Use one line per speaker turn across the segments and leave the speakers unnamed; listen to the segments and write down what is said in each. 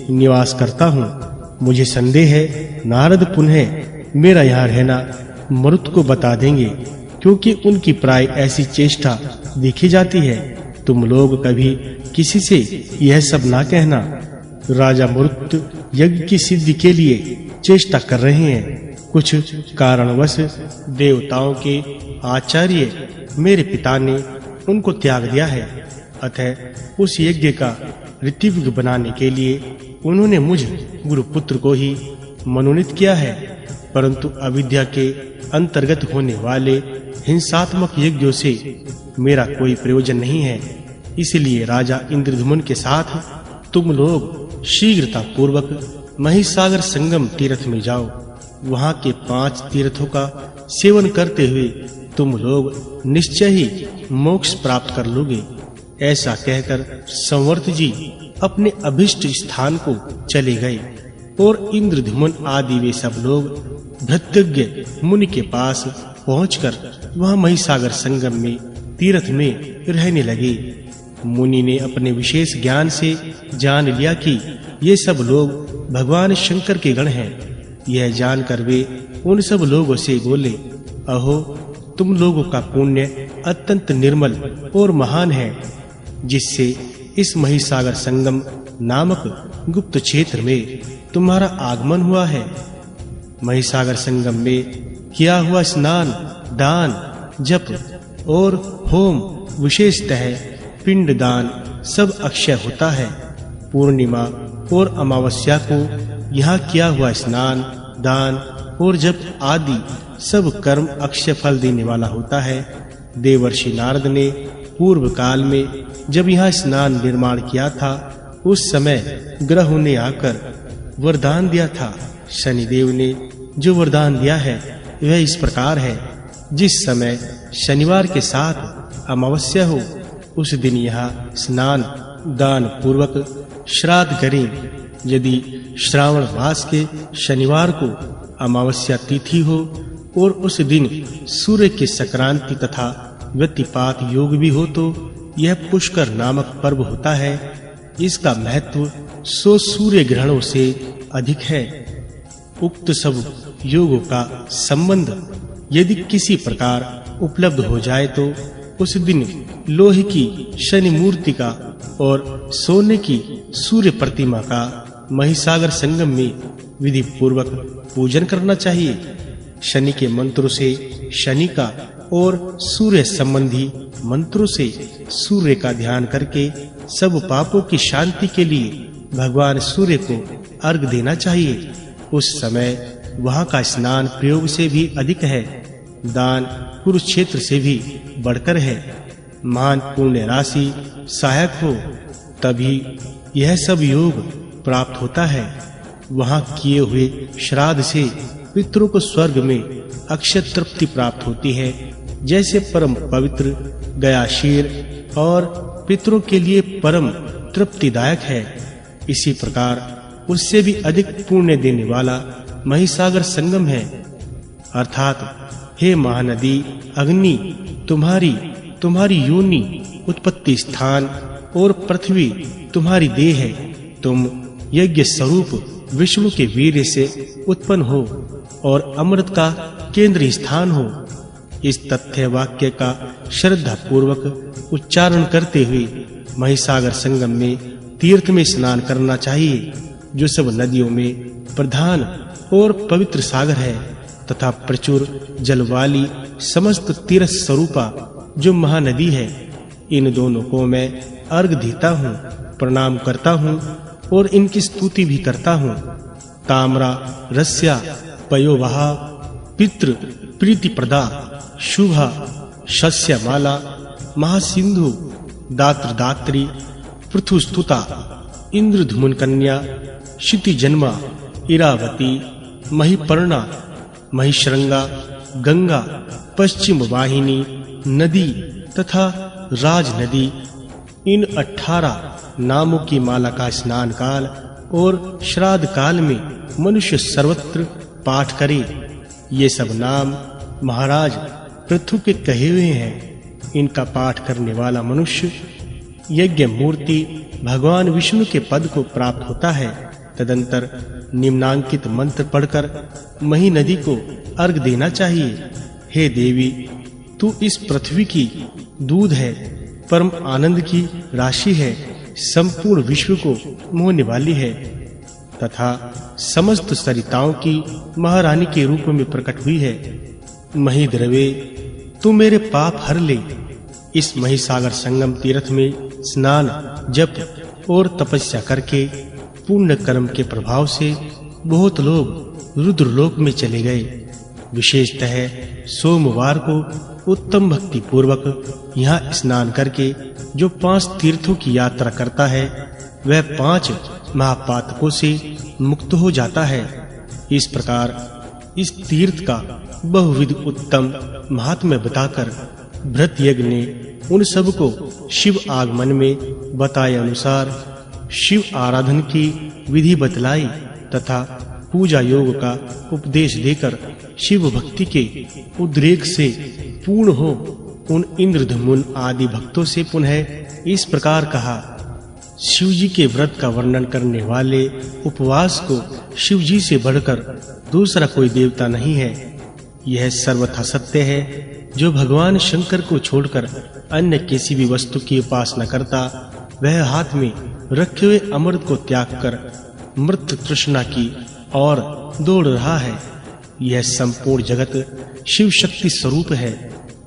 निवास करता हूँ। मुझे संदेह है नारद पुनः मेरा यहाँ रहना मरुत को बता देंगे, क्योंकि उनकी प्राय ऐसी चेष्टा देखी जाती है। तुम लोग कभी किसी से यह सब ना कहना। राजा मरुत यज्ञ की सिद्धि के लिए चेष्टा कर रहे हैं। कुछ कारणवश देवताओं के आचार्य मेरे पिता ने उनको त्याग दिया है। अतः उस यज्ञ का ऋत्विक बनाने के लिए उन्होंने मुझ गुरुपुत्र को ही मनोनीत किया है। परंतु अविद्या के अंतर्गत होने वाले हिंसात्मक यज्ञों से मेरा कोई प्रयोजन नहीं है। इसलिए राजा इंद्रद्युम्न के साथ तुम लोग शीघ्रता पूर्वक महिसागर संगम तीर्थ में जाओ। वहां के 5 तीर्थों का सेवन करते हुए तुम लोग निश्चय ही मोक्ष प्राप्त कर लोगे। ऐसा कहकर संवर्त जी अपने अभिष्ट स्थान को चले गए और इंद्रद्युम्न आदि वे सब लोग भृत्यज्ञ मुनि के पास पहुंचकर वहां महिसागर संगम में तीर्थ में रहने लगे। मुनि ने अपने विशेष ज्ञान से जान लिया कि ये सब लोग भगवान शंकर के गण हैं। यह जानकर वे उन सब लोगों से बोले, अहो तुम लोगों का पुण्य अत्यंत निर्मल और महान है, जिससे इस महिसागर संगम नामक गुप्त क्षेत्र में तुम्हारा आगमन हुआ है। महिसागर संगम में किया हुआ स्नान, दान, जप और होम, विशेषतः पिंड दान सब अक्षय होता है। पूर्णिमा और अमावस्या को यहाँ किया हुआ स्नान, दान और जप आदि सब कर्म अक्षय फल देने वाला होता है। देवर्षि नारद ने पूर्व काल में जब यहाँ स्नान निर्माण किया था, उस समय ग्रहों ने आकर वरदान दिया था। शनिदेव ने जो वरदान दिया है वह इस प्रकार है, जिस समय शनिवार के साथ अमावस्या हो उस दिन यहाँ स्नान दान पूर्वक श्राद्ध करें। यदि श्रावण मास के शनिवार को अमावस्या तिथि हो और उस दिन सूर्य के संक्रांति तथा व्यतिपात योग भी हो तो यह पुष्कर नामक पर्व होता है। इसका महत्व 100 सूर्य ग्रहणों से अधिक है। उक्त सब योगों का संबंध यदि किसी प्रकार उपलब्ध हो जाए तो उस दिन लोहे की शनि मूर्ति का और सोने की सूर्य प्रतिमा का महिसागर संगम में विधि पूर्वक पूजन करना चाहिए। शनि के मंत्रों से शनि का और सूर्य संबंधी मंत्रों से सूर्य का ध्यान करके सब पापों की शांति के लिए भगवान सूर्य को अर्घ देना चाहिए। उस समय वहां का स्नान प्रयोग से भी अधिक है, दान कुरुक्षेत्र से भी बढ़कर है। महान पुण्य राशि सहायक हो तभी यह सब योग प्राप्त होता है। वहां किए हुए श्राद्ध से पितरों को स्वर्ग में अक्षय तृप्ति प्राप्त होती है, जैसे परम पवित्र गया क्षीर और पितरों के लिए परम तृप्तिदायक है। इसी प्रकार उससे भी अधिक पुण्य देने वाला महिसागर संगम है। अर्थात हे महानदी अग्नि, तुम्हारी योनि उत्पत्ति स्थान और पृथ्वी तुम्हारी देह है। तुम यज्ञ स्वरूप विष्णु के वीर्य से उत्पन्न हो और अमृत का केंद्र स्थान हो। इस तथ्य वाक्य का श्रद्धा पूर्वक उच्चारण करते हुए महिसागर संगम में तीर्थ में स्नान करना चाहिए, जो सब नदियों में प्रधान और पवित्र सागर है तथा प्रचुर जल वाली समस्त तीर्थ स्वरूपा जो महानदी है। इन दोनों को मैं अर्घ देता हूँ, प्रणाम करता हूँ और इनकी स्तुति भी करता हूँ। ताम्रा, रस्या, पयोवहा, पितृ प्रीति प्रदा, शुभा, शस्यमाला, महासिंधु, दात्र दात्री, पृथुस्तुता, इंद्रधुमन कन्या, क्षिति जन्मा, इरावती, महिपर्णा, महिश्रृंगा, गंगा, पश्चिम वाहिनी नदी तथा राज नदी, इन 18 नामों की माला का स्नान काल और श्राद्ध काल में मनुष्य सर्वत्र पाठ करे। ये सब नाम महाराज पृथु के कहे हुए हैं। इनका पाठ करने वाला मनुष्य यज्ञ मूर्ति भगवान विष्णु के पद को प्राप्त होता है। तदंतर निम्नांकित मंत्र पढ़कर मही नदी को अर्घ देना चाहिए। हे देवी, तू इस पृथ्वी की दूध है, परम आनंद की राशि है, संपूर्ण विश्व को मोहने वाली है तथा समस्त सरिताओं की महारानी के रूप में प्रकट हुई है। मही द्रवे, तू मेरे पाप हर ले। इस महिसागर संगम तीर्थ में स्नान, जप और तपस्या करके पुण्य कर्म के प्रभाव से बहुत लोग रुद्रलोक में चले गए। विशेषतः सोमवार को उत्तम भक्ति पूर्वक यहाँ स्नान करके जो 5 तीर्थों की यात्रा करता है वह 5 महापातकों से मुक्त हो जाता है। इस प्रकार इस तीर्थ का बहुविध उत्तम महात्म्य बताकर भृत यज्ञ ने उन सब को शिव आगमन में बताए अनुसार शिव आराधन की विधि बतलाई तथा पूजा योग का उपदेश देकर शिव भक्ति के उद्रेक से पूर्ण हो उन इंद्रधमुन आदि भक्तों से पुनः इस प्रकार कहा। शिव जी के व्रत का वर्णन करने वाले उपवास को शिव जी से बढ़कर दूसरा कोई देवता नहीं है। यह सर्वथा सत्य है। जो भगवान शंकर को छोड़कर अन्य किसी भी वस्तु की उपासना करता वह हाथ में रखे हुए अमृत को त्याग कर मृत तृष्णा की ओर दौड़ रहा है। यह संपूर्ण जगत शिव शक्ति स्वरूप है।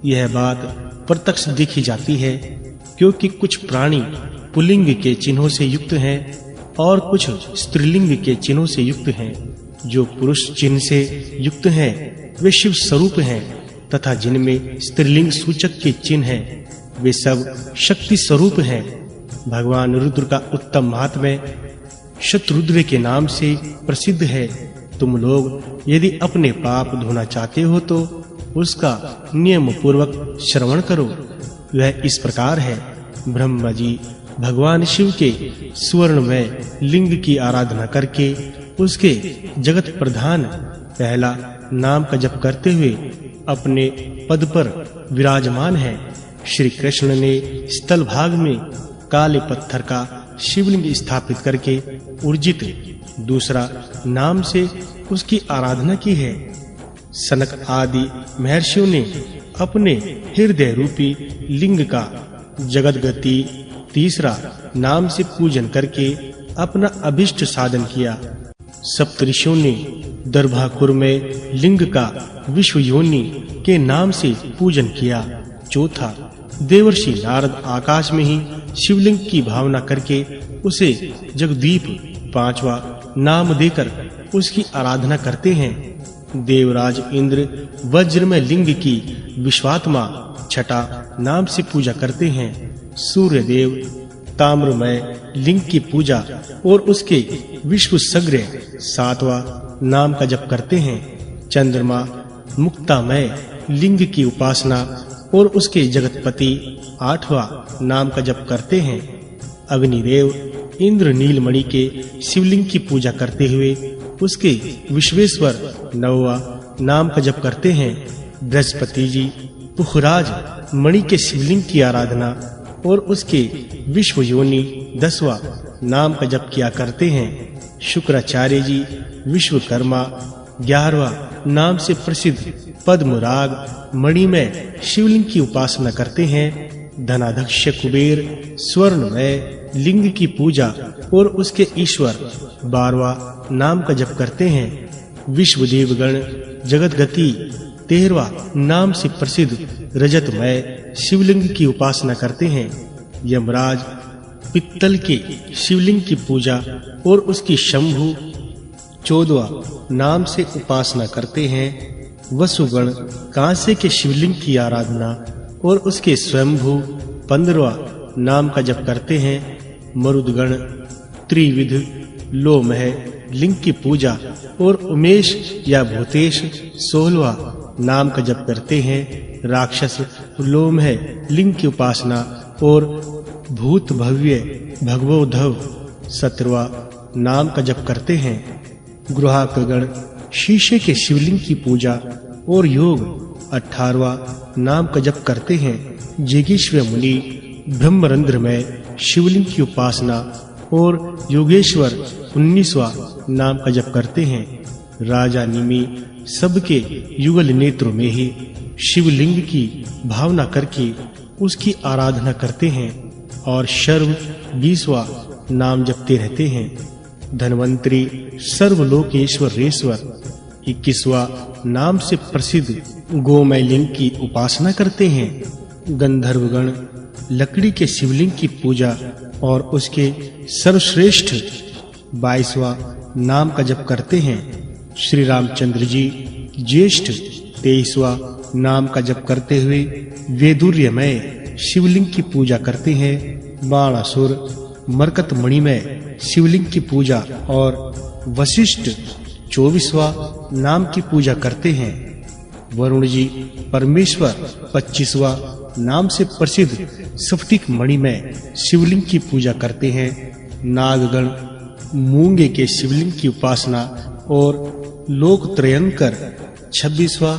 यह बात प्रत्यक्ष देखी जाती है, क्योंकि कुछ प्राणी पुल्लिंग के चिन्हों से युक्त हैं और कुछ स्त्रीलिंग के चिन्हों से युक्त हैं। जो पुरुष चिन्ह से युक्त हैं वे शिव स्वरूप हैं तथा जिनमें स्त्रीलिंग सूचक के चिन्ह हैं वे सब शक्ति स्वरूप हैं। भगवान रुद्र का उत्तम महात्म्य शतरुद्र के नाम से प्रसिद्ध है। तुम लोग यदि अपने पाप धोना चाहते हो तो उसका नियम पूर्वक श्रवण करो। वह इस प्रकार है। ब्रह्मा जी भगवान शिव के सुवर्णमय लिंग की आराधना करके उसके जगत प्रधान पहला नाम का जप करते हुए अपने पद पर विराजमान है। श्री कृष्ण ने स्थल भाग में काले पत्थर का शिवलिंग स्थापित करके ऊर्जित दूसरा नाम से उसकी आराधना की है। सनक आदि महर्षियों ने अपने हृदय रूपी लिंग का जगदगति तीसरा नाम से पूजन करके अपना अभिष्ट साधन किया। सप्तऋषियों ने दर्भाकुर में लिंग का विश्वयोनि के नाम से पूजन किया। चौथा देवर्षि नारद आकाश में ही शिवलिंग की भावना करके उसे जगदीप पांचवा नाम देकर उसकी आराधना करते हैं। देवराज इंद्र वज्रमय लिंग की विश्वात्मा छठा नाम से पूजा करते हैं। सूर्य देव ताम्रमय लिंग की पूजा और उसके विश्व सग्र सातवां नाम का जप करते हैं। चंद्रमा मुक्तामय लिंग की उपासना और उसके जगतपति आठवां नाम का जप करते हैं। अग्निदेव इंद्र नीलमणि के शिवलिंग की पूजा करते हुए उसके विश्वेश्वर नौवां नाम का जप करते हैं। बृहस्पति जी पुखराज मणि के शिवलिंग की आराधना और उसके विश्व योनि 10वां नाम का जप किया करते हैं। शुक्राचार्य जी विश्वकर्मा 11वां नाम से प्रसिद्ध पद्मराग मणि में शिवलिंग की उपासना करते हैं। धनाध्यक्ष कुबेर स्वर्णमय लिंग की पूजा और उसके ईश्वर 12वां नाम का जप करते हैं। विश्वदेवगण जगतगति 13वां नाम से प्रसिद्ध रजतमय शिवलिंग की उपासना करते हैं। यमराज पित्तल के शिवलिंग की पूजा और उसकी शंभु 14वां नाम से उपासना करते हैं। वसुगण कांसे के शिवलिंग की आराधना और उसके स्वयंभू 15वां नाम का जप करते हैं। मरुदगण त्रिविध लोमह लिंग की पूजा और उमेश या भूतेश 16वां नाम का जप करते हैं। राक्षस लोमह लिंग की उपासना और भूत भव्य भगवोधव 17वां नाम का जप करते हैं। गृहाकगण शीशे के शिवलिंग की पूजा और योग 18वां नाम का जप करते हैं। जिगीश्वर मुनि ब्रह्मरंध्र में शिवलिंग की उपासना और योगेश्वर 19वां नाम का जप करते हैं। राजा निमि सबके युगल नेत्रों में ही शिवलिंग की भावना करके उसकी आराधना करते हैं और शर्व 20वां नाम जपते रहते हैं। धन्वंतरी सर्वलोकेश्वरेश्वर 21वां नाम से प्रसिद्ध गोमय लिंग की उपासना करते हैं। गंधर्वगण लकड़ी के शिवलिंग की पूजा और उसके सर्वश्रेष्ठ 22वां नाम का जप करते हैं। श्री रामचंद्र जी ज्येष्ठ 23वां नाम का जप करते हुए वैदुर्यमय शिवलिंग की पूजा करते हैं। बाणासुर मरकत मणि में शिवलिंग की पूजा और वशिष्ठ 24वां नाम की पूजा करते हैं। वरुण जी परमेश्वर 25वां नाम से प्रसिद्ध स्फटिक मणि में शिवलिंग की पूजा करते हैं। नागगण मूंगे के शिवलिंग की उपासना और लोकत्रयंकर 26वां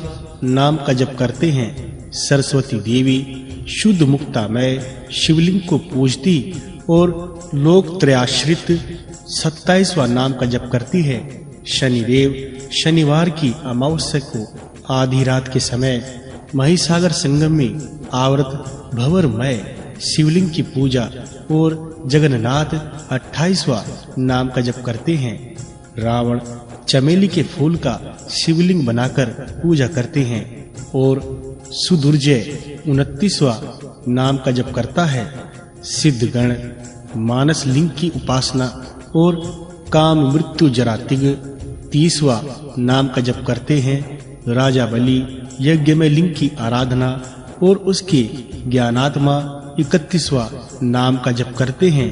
नाम का जप करते हैं। सरस्वती देवी शुद्ध मुक्ता में शिवलिंग को पूजती और लोकत्रयाश्रित 27वां नाम का जप करती है। शनिदेव शनिवार की अमावस्या को आधी रात के समय महिसागर संगम में आवर्त भंवरमय शिवलिंग की पूजा और जगन्नाथ 28वां नाम का जप करते हैं। रावण चमेली के फूल का शिवलिंग बनाकर पूजा करते हैं और सुदुर्जय 29वां नाम का जप करता है। सिद्धगण मानस लिंग की उपासना और काम मृत्यु जरातिग 30वां नाम का जप करते हैं। राजा बलि यज्ञ में लिंग की आराधना और उसके ज्ञानात्मा 31वां नाम का जप करते हैं।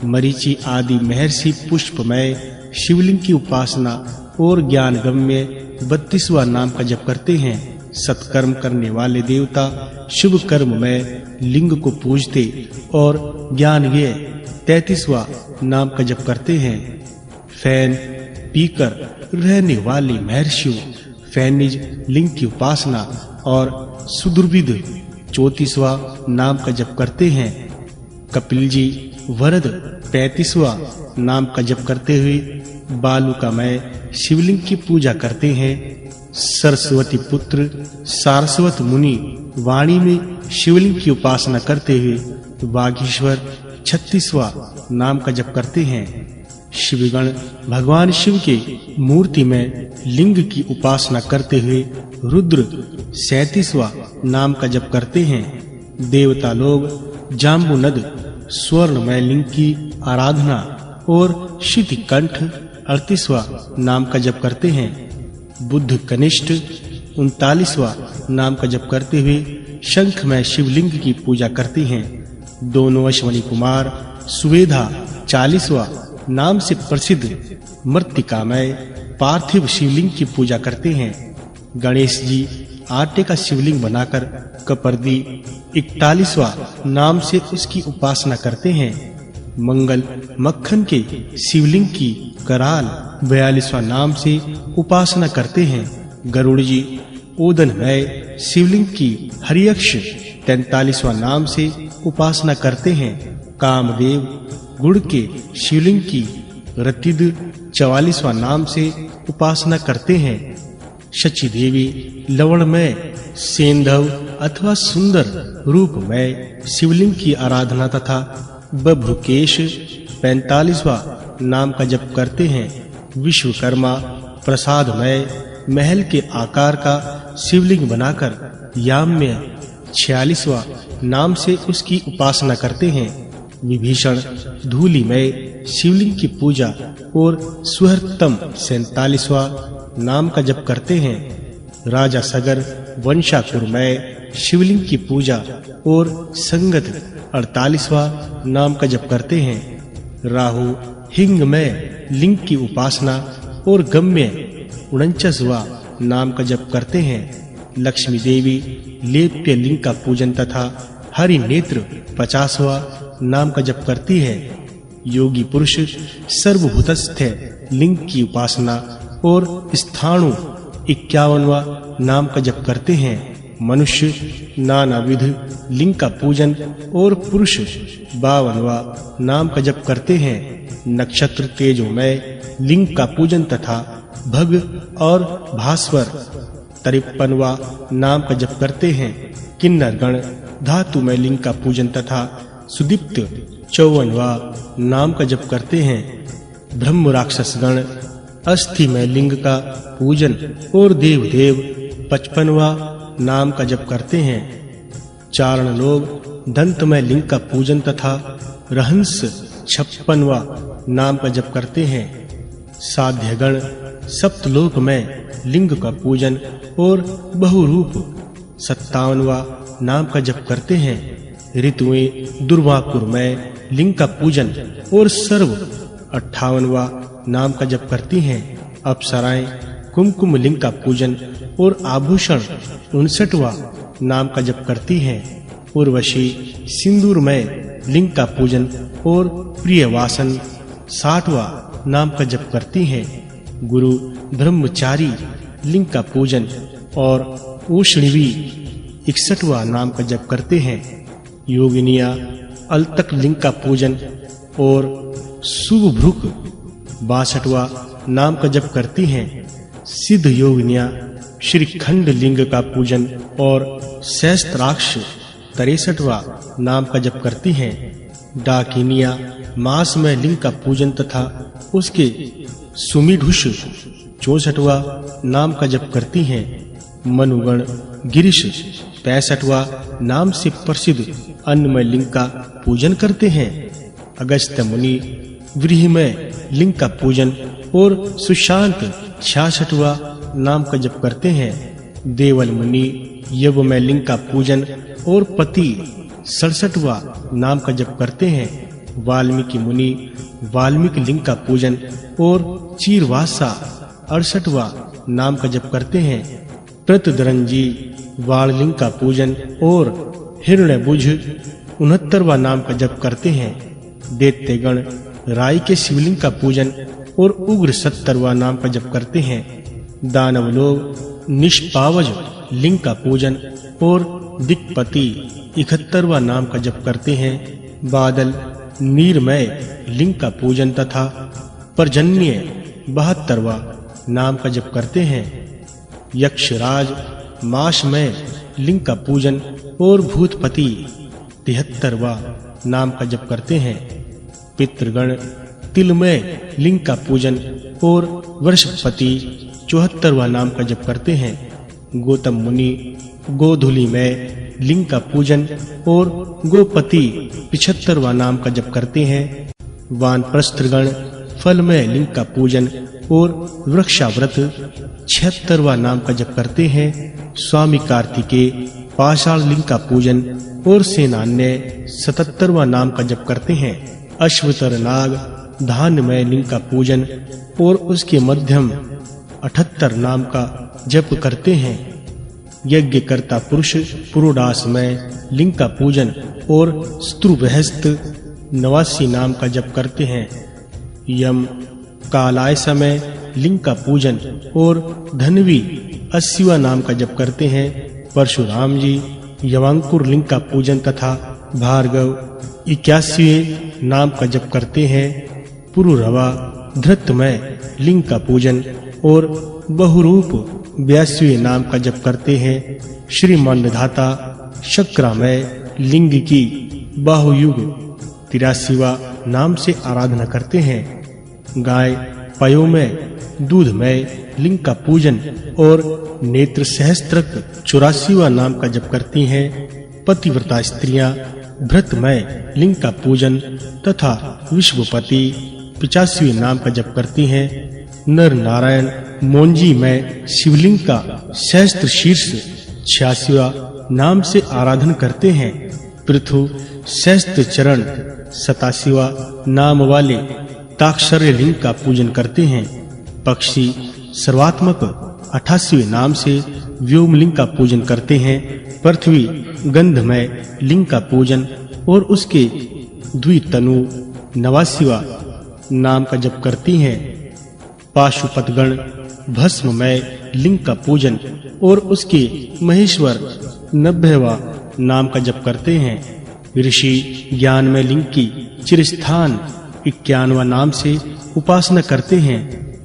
मरीचि आदि महर्षि पुष्पमय शिवलिंग की उपासना और ज्ञानगम्य 32वां नाम का जप करते हैं। सत्कर्म करने वाले देवता शुभ कर्म में लिंग को पूजते और ज्ञानज्ञ 33वां नाम का जप करते हैं। फैन पीकर रहने वाले महर्षियों फैनिज लिंग की उपासना और सुदुर्विद 34वां नाम का जप करते हैं। कपिल जी वरद 35वां नाम का जप करते हुए बालुकामय शिवलिंग की पूजा करते हैं। सरस्वती पुत्र सारस्वत मुनि वाणी में शिवलिंग की उपासना करते हुए वागीश्वर 36वां नाम का जप करते हैं। शिवगण भगवान शिव के मूर्ति में लिंग की उपासना करते हुए रुद्र 37वां नाम का जप करते हैं। देवता लोग जाम्बुनद स्वर्णमय लिंग की आराधना और शितिकंठ 38वां नाम का जप करते हैं। बुद्ध कनिष्ठ 39वां नाम का जप करते हुए शंखमय शिवलिंग की पूजा करते हैं। दोनों अश्वनी कुमार सुवेधा 40वां नाम से प्रसिद्ध मृत्तिकामय पार्थिव शिवलिंग की पूजा करते हैं। गणेश जी आटे का शिवलिंग बनाकर कपर्दी 41वां नाम से उसकी उपासना करते हैं। मंगल मक्खन के शिवलिंग की कराल 42वां नाम से उपासना करते हैं। गरुड़ जी ओदनमय शिवलिंग की हरियक्ष 43वां नाम से उपासना करते हैं। कामदेव गुड़ के शिवलिंग की रतिद 44वां नाम से उपासना करते हैं। शची देवी लवणमय सेंधव अथवा सुंदर रूप में शिवलिंग की आराधना तथा बभ्रुकेश 45वां नाम का जप करते हैं। विश्वकर्मा प्रसादमय महल के आकार का शिवलिंग बनाकर याम्य 46वां नाम से उसकी उपासना करते हैं। विभीषण धूलिमय शिवलिंग की पूजा और सुहर्तम 47वां नाम का जप करते हैं। राजा सगर वंशाकुरमय शिवलिंग की पूजा और संगत 48वां नाम का जप करते हैं। राहु हिंगमय लिंग की उपासना और गम्य 49वां नाम का जप करते हैं। लक्ष्मी देवी लेप्य लिंग का पूजन तथा हरि नेत्र 50वां नाम का जप करती है। योगी पुरुष सर्वभूतस्थ लिंग की उपासना और स्थाणु 51वां नाम का जप करते हैं। मनुष्य नानाविध लिंग का पूजन और पुरुष 52वां नाम का जप करते हैं। नक्षत्र तेजोमय लिंग का पूजन तथा भग और भास्वर 53वां नाम का जप करते हैं। किन्नर गण धातुमय लिंग का पूजन तथा सुदीप्त 54वां नाम का जप करते हैं। ब्रह्म राक्षस गण अस्थिमय लिंग का पूजन और देवदेव 55वां नाम का जप करते हैं। चारण लोग दंतमय लिंग का पूजन तथा रहंस 56वां नाम का जप करते हैं। साध्य गण सप्तलोक में लिंग का पूजन और बहुरूप 57वां नाम का जप करते हैं। ऋतुएं दुर्वाकुर में लिंग का पूजन और सर्व 58वां नाम का जप करती हैं। अप्सराएं कुमकुम लिंग का पूजन और आभूषण 59वां नाम का जप करती हैं। उर्वशी सिंदूर में लिंग का पूजन और प्रियवासन 60वां नाम का जप करती हैं। गुरु ब्रह्मचारी लिंग का पूजन और ऊष्णवी 61वां नाम का जप करते हैं। योगिनियां अलतक लिंग का पूजन और शुभभ्रुक 62वां नाम का जप करती हैं। सिद्ध योगिनियां श्रीखंड लिंग का पूजन और सहस्त्राक्ष 63वां नाम का जप करती हैं। डाकिनियां मास में लिंग का पूजन तथा उसके सुमिढुष 64वां नाम का जप करती हैं। मनुगण गिरीश 65वां नाम से प्रसिद्ध अन्नमय लिंग का पूजन करते हैं। अगस्त्य मुनि व्रीहिमय लिंग का पूजन और सुशांत 66वां नाम का जप करते हैं। देवल मुनि यवमय लिंग का पूजन और पति 67वां नाम का जप करते हैं। वाल्मीकि मुनि वाल्मीकि लिंग का पूजन और चीरवासा 68वां नाम का जप करते हैं। प्रतदरंजी वाण लिंग का पूजन और हिरण्यभुज 69वां नाम का जप करते हैं। दैत्यगण राई के शिवलिंग का पूजन और उग्र 70वां नाम का जप करते हैं। दानव लोग निष्पावज लिंग का पूजन और दिक्पति 71वां नाम का जप करते हैं। बादल नीरमय लिंग का पूजन तथा पर्जन्य 72वां नाम का जप करते हैं। यक्षराज मास में लिंग का पूजन और भूतपति 73वां नाम का जप करते हैं। पितृगण तिलमय लिंग का पूजन और वर्षपति 74वां नाम का जप करते हैं। गौतम मुनि गोधुली में लिंग का पूजन और गोपति 75वां नाम का जप करते हैं। वानप्रस्थगण फल में लिंग का पूजन और वृक्षाव्रत 76वां नाम का जप करते हैं। स्वामी कार्तिकेय पाषाण लिंग का पूजन और सेनान्य 77वां नाम का जप करते हैं। अश्वतर नाग धान्यमय लिंग का पूजन और उसके मध्यम 78 नाम का जप करते हैं। यज्ञकर्ता पुरुष पुरोडास में लिंग का पूजन और स्तुर्वहस्त 89 नाम का जप करते हैं। यम कालाय समय लिंग का पूजन और धनवी 80वां नाम का जप करते हैं। परशुराम जी यवांकुर लिंग का पूजन तथा भार्गव 81वें नाम का जप करते हैं। पुरुरवा धृतमय लिंग का पूजन और बहुरूप 82वें नाम का जप करते हैं। श्रीमन्नधाता शक्रामय लिंग की बाहुयुग 83वां नाम से आराधना करते हैं। गाय पयोमय दूधमय लिंग का पूजन और नेत्र सहस्त्रक 84वां नाम का जप करती हैं। पतिव्रता स्त्रियां भृतमय लिंग का पूजन तथा विश्वपति 85वें नाम का जप करती हैं। नर नारायण मोंजी में शिवलिंग का सहस्त्र शीर्ष 86वां नाम से आराधन करते हैं। पृथु सहस्त्र चरण 87वां नाम वाले ताक्षर्य लिंग का पूजन करते हैं। पक्षी सर्वात्मक 88वें नाम से व्योमलिंग का पूजन करते हैं। पृथ्वी गंधमय लिंग का पूजन और उसके द्वितनु 89वां नाम का जप करती हैं। पाशुपतगण भस्ममय लिंग का पूजन और उसके महेश्वर 90वां नाम का जप करते हैं। ऋषि ज्ञानमय लिंग की चिरस्थान 91वां नाम से उपासना करते हैं।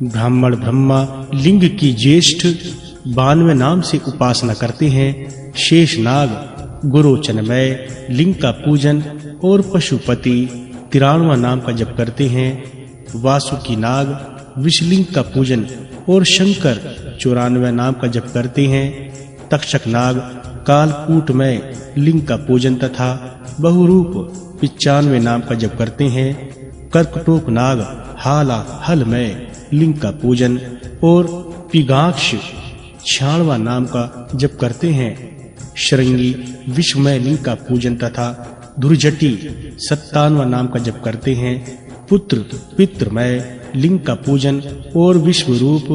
ब्राह्मण ब्रह्मा लिंग की ज्येष्ठ 92वें नाम से उपासना करते हैं। शेष नाग गुरोचनमय लिंग का पूजन और पशुपति 93वां नाम का जप करते हैं। वासुकी नाग विषलिंग का पूजन और शंकर 94वें नाम का जप करते हैं। तक्षक नाग कालकूटमय लिंग का पूजन तथा बहुरूप 95वें नाम का जप करते हैं। कर्कटोक नाग हाला हलमय लिंग का पूजन और पिगाक्ष 96वां नाम का जप करते हैं। शृंगी विश्वमय लिंग का पूजन तथा धुर्जटी 57वां नाम का जप करते हैं। पुत्र पितृमय लिंग का पूजन और विश्वरूप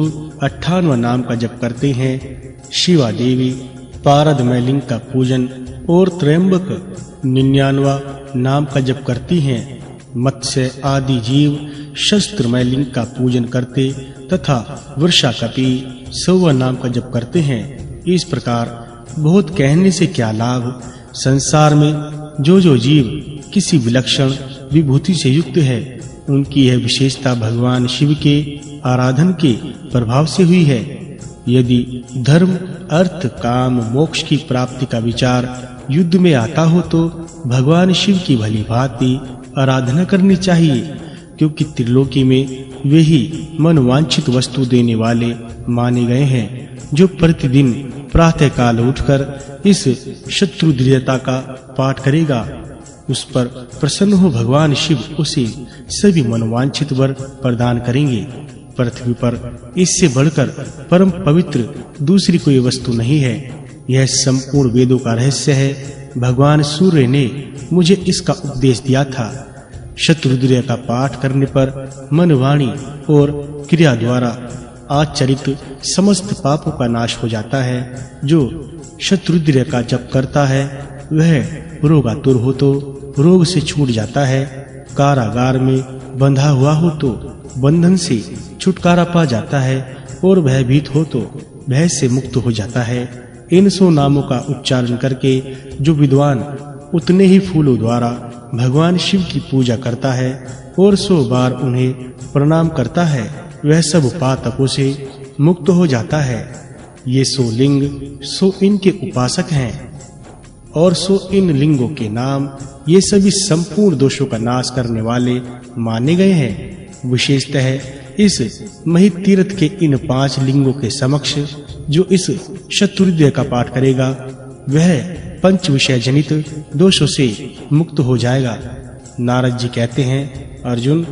58वां नाम का जप करते हैं। शिवा देवी पारदमय लिंग का पूजन और त्रयंबक 99वां नाम का जप करती हैं। मत्स्य आदि जीव शस्त्रमय लिंग का पूजन करते तथा वृषाकपि 100वां नाम का जप करते हैं। इस प्रकार बहुत कहने से क्या लाभ। संसार में जो जीव किसी विलक्षण विभूति से युक्त है, उनकी यह विशेषता भगवान शिव के आराधन के प्रभाव से हुई है। यदि धर्म अर्थ काम मोक्ष की प्राप्ति का विचार युद्ध में आता हो तो भगवान शिव की भली भांति आराधना करनी चाहिए, क्योंकि त्रिलोकी में वे ही मनवांछित वस्तु देने वाले माने गए हैं। जो प्रतिदिन प्रातः काल उठकर इस शत्रु दृढ़ता का पाठ करेगा, उस पर प्रसन्न हो भगवान शिव उसे सभी मनवांछित वर प्रदान करेंगे। पृथ्वी पर इससे बढ़कर परम पवित्र दूसरी कोई वस्तु नहीं है। यह संपूर्ण वेदों का रहस्य है। भगवान सूर्य ने मुझे इसका उपदेश दिया था। शत्रुद्रय का पाठ करने पर मन वाणी और क्रिया द्वारा आचरित समस्त पापों का नाश हो जाता है। जो शत्रुद्रय का जप करता है वह रोगातुर हो तो रोग से छूट जाता है। कारागार में बंधा हुआ हो तो बंधन से छुटकारा पा जाता है और भयभीत हो तो भय से मुक्त हो जाता है। इन 100 नामों का उच्चारण करके जो विद्वान उतने ही फूलों द्वारा भगवान शिव की पूजा करता है और 100 बार उन्हें प्रणाम करता है, वह सब पातकों से मुक्त हो जाता है। ये 100 लिंग 100 इनके उपासक हैं और 100 इन लिंगों के नाम ये सभी संपूर्ण दोषों का नाश करने वाले माने गए हैं। विशेषतः इस महित तीर्थ के इन 5 लिंगों के समक्ष जो इस शत्रुद्रय का पाठ करेगा, वह पंच विषय जनित दोषों से मुक्त हो जाएगा। नारद जी कहते हैं, अर्जुन,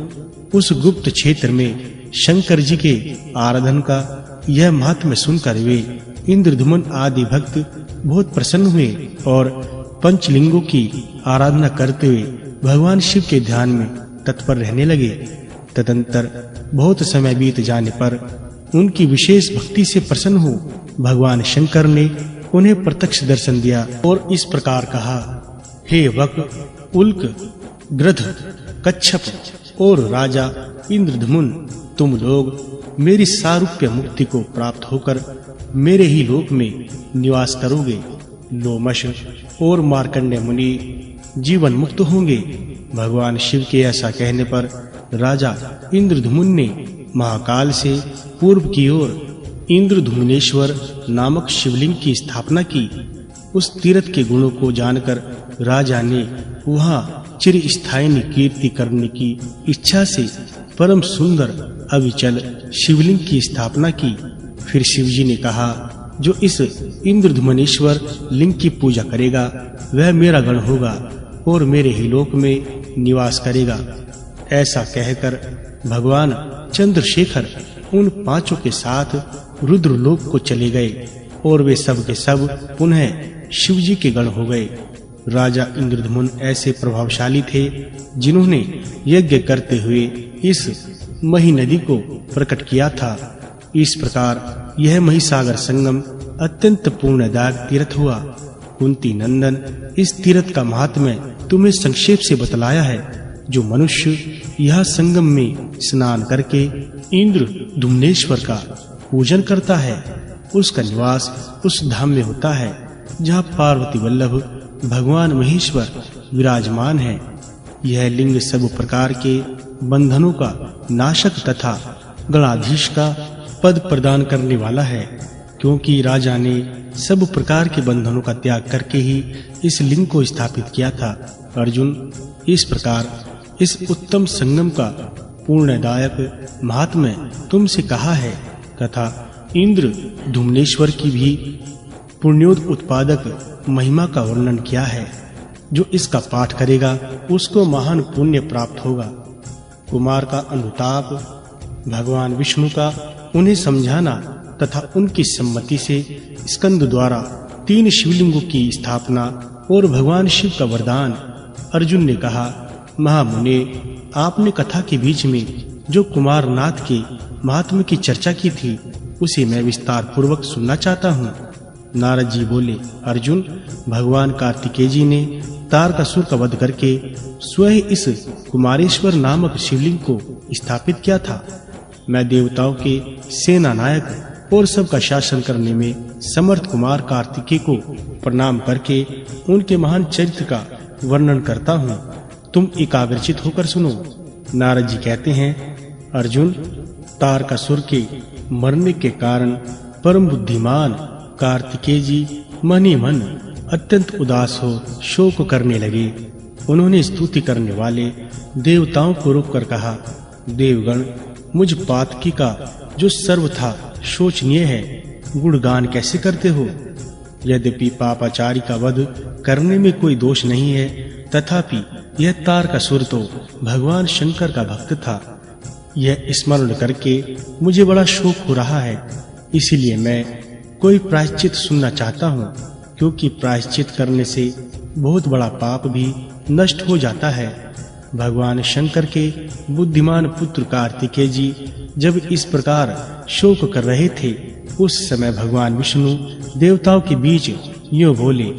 उस गुप्त क्षेत्र में शंकर जी के आराधन का यह महात्म्य सुनकर वे इंद्रधुमन आदि भक्त बहुत प्रसन्न हुए और पंचलिंगों की आराधना करते हुए भगवान शिव के ध्यान में तत्पर रहने लगे। तदंतर बहुत समय बीत जाने पर उनकी विशेष भक्ति से प्रसन्न हो भगवान शंकर ने उन्हें प्रत्यक्ष दर्शन दिया और इस प्रकार कहा, हे वक, उल्क, गृध, कच्छप और राजा इंद्रधुमन, तुम लोग मेरी सारूप्य मुक्ति को प्राप्त होकर मेरे ही लोक में निवास करोगे। लोमश और मार्कंडेय मुनि जीवन मुक्त होंगे। भगवान शिव के ऐसा कहने पर राजा इंद्रधुमन ने महाकाल से पूर्व की ओर इंद्रधुमनेश्वर नामक शिवलिंग की स्थापना की। उस तीर्थ के गुणों को जानकर राजा ने वहां चिरस्थायी कीर्ति करने की इच्छा से परम सुंदर अविचल शिवलिंग की स्थापना की। फिर शिवजी ने कहा, जो इस इंद्रधुमनेश्वर लिंग की पूजा करेगा वह मेरा गण होगा और मेरे ही लोक में निवास करेगा। ऐसा कहकर भगवान चंद्रशेखर उन 5 के साथ रुद्रलोक को चले गए और वे सब के सब पुनः शिवजी के गण हो गए। राजा इंद्रधुमन ऐसे प्रभावशाली थे जिन्होंने यज्ञ करते हुए इस मही नदी को प्रकट किया था। इस प्रकार यह महिसागर संगम अत्यंत पुण्यदायक तीर्थ हुआ। कुंती नंदन, इस तीर्थ का महात्म्य तुम्हें संक्षेप से बतलाया है। जो मनुष्य यह संगम में स्नान करके इंद्र धुमनेश्वर का पूजन करता है, उसका निवास उस धाम में होता है। जहाँ पार्वती वल्लभ भगवान महेश्वर विराजमान है। यह लिंग सब प्रकार के बंधनों का नाशक तथा गणाधीश का पद प्रदान करने वाला है, क्योंकि राजा ने सब प्रकार के बंधनों का त्याग करके ही इस लिंग को स्थापित किया था। अर्जुन, इस प्रकार इस उत्तम संगम का पूर्णदायक महात्म्य तुमसे कहा है तथा इंद्र धुम्नेश्वर की भी पुण्योद उत्पादक महिमा का वर्णन किया है। जो इसका पाठ करेगा उसको महान पुण्य प्राप्त होगा। कुमार का अनुताप, भगवान विष्णु का उन्हें समझाना तथा उनकी सम्मति से स्कंद द्वारा 3 शिवलिंगों की स्थापना और भगवान शिव का वरदान। अर्जुन ने कहा, महामुने, आपने कथा के बीच में जो कुमारनाथ के महात्म्य की चर्चा की थी उसे मैं विस्तार पूर्वक सुनना चाहता हूँ। नारद जी बोले, अर्जुन, भगवान कार्तिकेय जी ने तारकासुर का वध करके स्वयं इस कुमारेश्वर नामक शिवलिंग को स्थापित किया था। मैं देवताओं के सेना नायक और सबका शासन करने में समर्थ कुमार कार्तिकेय को प्रणाम करके उनके महान चरित्र का वर्णन करता हूँ। तुम एकाग्रचित होकर सुनो। नारद जी कहते हैं, अर्जुन, तारकासुर के मरने के कारण परम बुद्धिमान कार्तिकेय जी मन ही मन अत्यंत उदास हो शोक करने लगे। उन्होंने स्तुति करने वाले देवताओं को रोककर कहा, देवगण, मुझ पातकी का जो सर्वथा शोचनीय है गुणगान कैसे करते हो? यद्यपि पापाचारी का वध करने में कोई दोष नहीं है, तथापि यह तारकासुर तो भगवान शंकर का भक्त था। यह स्मरण करके मुझे बड़ा शोक हो रहा है, इसीलिए मैं कोई प्रायश्चित सुनना चाहता हूँ, क्योंकि प्रायश्चित करने से बहुत बड़ा पाप भी नष्ट हो जाता है। भगवान शंकर के बुद्धिमान पुत्र कार्तिकेय जी जब इस प्रकार शोक कर रहे थे, उस समय भगवान विष्णु देवताओं के बीच यूं बोले,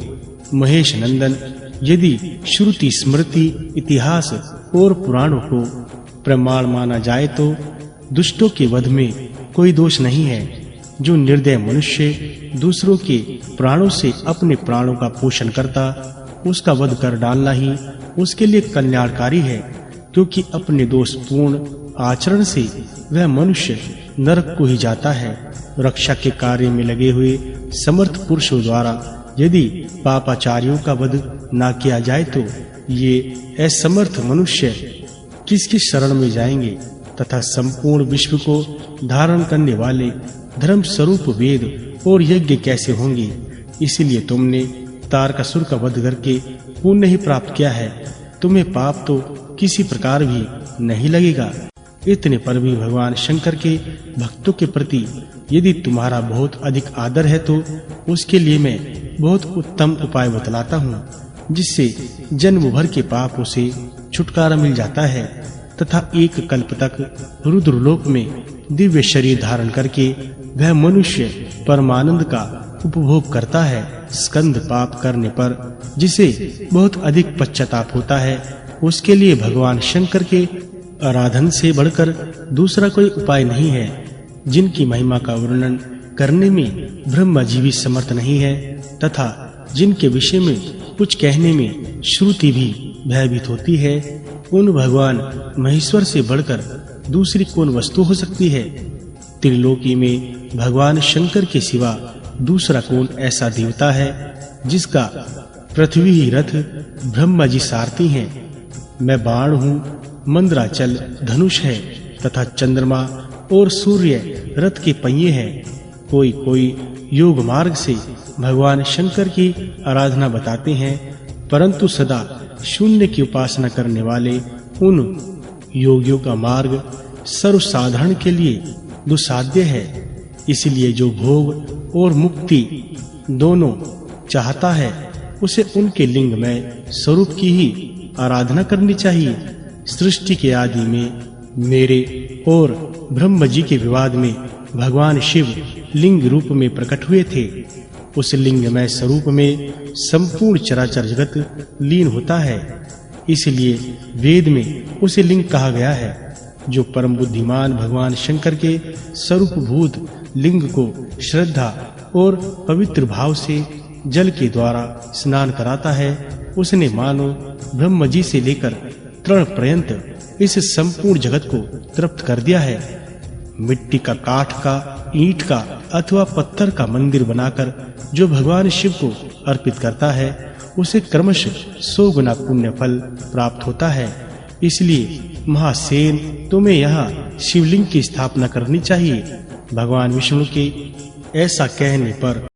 महेश नंदन, यदि श्रुति स्मृति इतिहास और पुराणों को प्रमाण माना जाए तो दुष्टों के वध में कोई दोष नहीं है। जो निर्दय मनुष्य दूसरों के प्राणों से अपने प्राणों का पोषण करता, उसका वध कर डालना ही उसके लिए कल्याणकारी है, क्योंकि अपने दोषपूर्ण आचरण से वह मनुष्य नरक को ही जाता है। रक्षा के कार्य में लगे हुए समर्थ पुरुषों द्वारा यदि पापाचारियों का वध न किया जाए तो ये असमर्थ मनुष्य किसकी शरण में जाएंगे तथा संपूर्ण विश्व को धारण करने वाले धर्म स्वरूप वेद और यज्ञ कैसे होंगे? इसलिए तुमने तारकासुर का वध करके पुण्य ही प्राप्त किया है, तुम्हें पाप तो किसी प्रकार भी नहीं लगेगा। इतने पर भी भगवान शंकर के भक्तों के प्रति यदि तुम्हारा बहुत अधिक आदर है तो उसके लिए मैं बहुत उत्तम उपाय बतलाता हूँ, जिससे जन्म भर के पापों से छुटकारा मिल जाता है तथा एक कल्प तक रुद्रलोक में दिव्य शरीर धारण करके वह मनुष्य परमानंद का उपभोग करता है। स्कंद पाप करने पर जिसे बहुत अधिक पश्चाताप होता है, उसके लिए भगवान शंकर के आराधन से बढ़कर दूसरा कोई उपाय नहीं है। जिनकी महिमा का वर्णन करने में ब्रह्मा जी भी समर्थ नहीं है तथा जिनके विषय में कुछ कहने में श्रुति भी भयभीत होती है, उन भगवान महेश्वर से बढ़कर दूसरी कौन वस्तु हो सकती है? त्रिलोकी में भगवान शंकर के सिवा दूसरा कौन ऐसा देवता है जिसका पृथ्वी ही रथ ब्रह्मा जी सारथी हैं? मैं बाण हूँ, मंदराचल धनुष है तथा चंद्रमा और सूर्य रथ के पहिए हैं। कोई योग मार्ग से भगवान शंकर की आराधना बताते हैं, परंतु सदा शून्य की उपासना करने वाले उन योगियों का मार्ग सर्वसाधारण के लिए दुस्साध्य है। इसलिए जो भोग और मुक्ति दोनों चाहता है, उसे उनके लिंग में स्वरूप की ही आराधना करनी चाहिए। सृष्टि के आदि में मेरे और ब्रह्म जी के विवाद में भगवान शिव लिंग रूप में प्रकट हुए थे। उस लिंगमय स्वरूप में संपूर्ण चराचर जगत लीन होता है, इसलिए वेद में उसे लिंग कहा गया है। जो परम बुद्धिमान भगवान शंकर के स्वरूप भूत लिंग को श्रद्धा और पवित्र भाव से जल के द्वारा स्नान कराता है उसने मानो ब्रह्म जी से लेकर तृण पर्यंत इस संपूर्ण जगत को तृप्त कर दिया है। मिट्टी का, काठ का, ईंट का अथवा पत्थर का मंदिर बनाकर जो भगवान शिव को अर्पित करता है उसे क्रमशः 100 गुना पुण्य फल प्राप्त होता है। इसलिए महासेन तुम्हें यहाँ शिवलिंग की स्थापना करनी चाहिए। भगवान विष्णु के ऐसा कहने पर